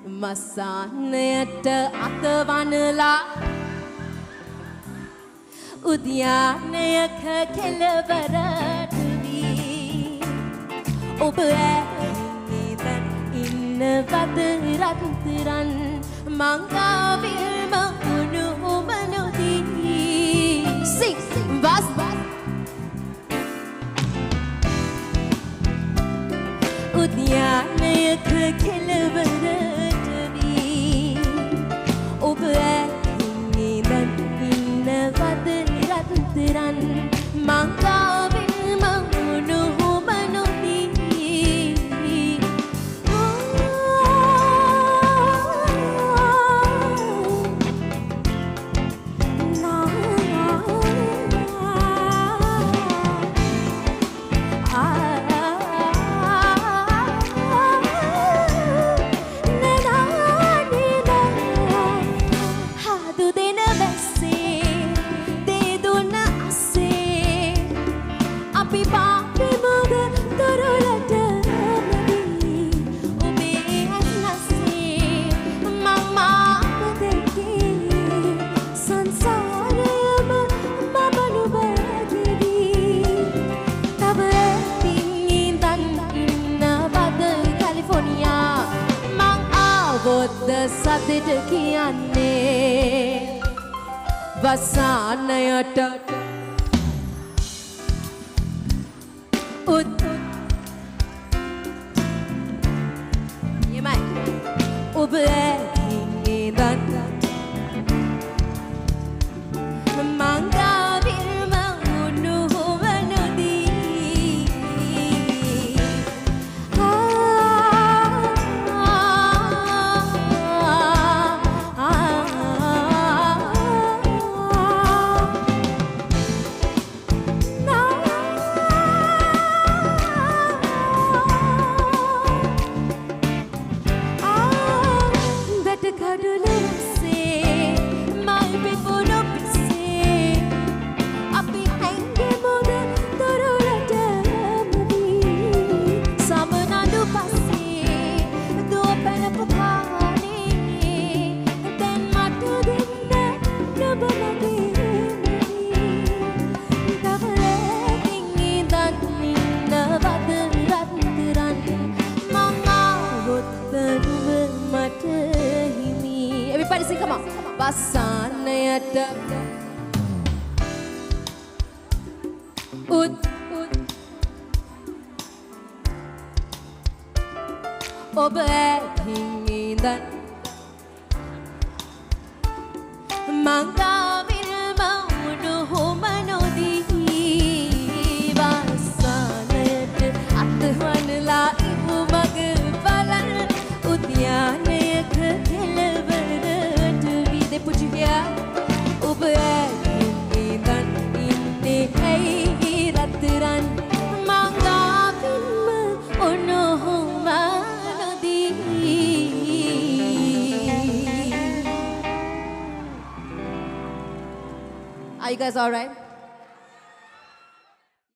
මසානයට අතවනලා උද්‍යානයක කෙළවරට වී ඔබ ඇහිදන් ඉන්නවද රත්තරන් මංගාවිල්ම උණුහුම නොදී බස් උද්‍යානයක කෙළවරට වී ඔබ ඇහිදන් ඉන්නවද රත්තරන් මංගාවිල්ම උණුහුම නොදී සතට කියන්නේ වසානයට යමයි ඔබ ඇහිදන් මංගාවිල්ම උණුහුම නොදී Everybody sing, come on. Basanayat ඔබ ඇහිඳන් මංගාවිල්ම උණුහුම නොදී වසානයට අතවනලා ඉමු මග බලන්න උද්‍යානයක කෙළවරට වී they put you here ඔබ ඇහිඳන් ඉන්නේ ඇයි රත්තරන් මංගාවිල්ම උණුහුම Are you guys all right?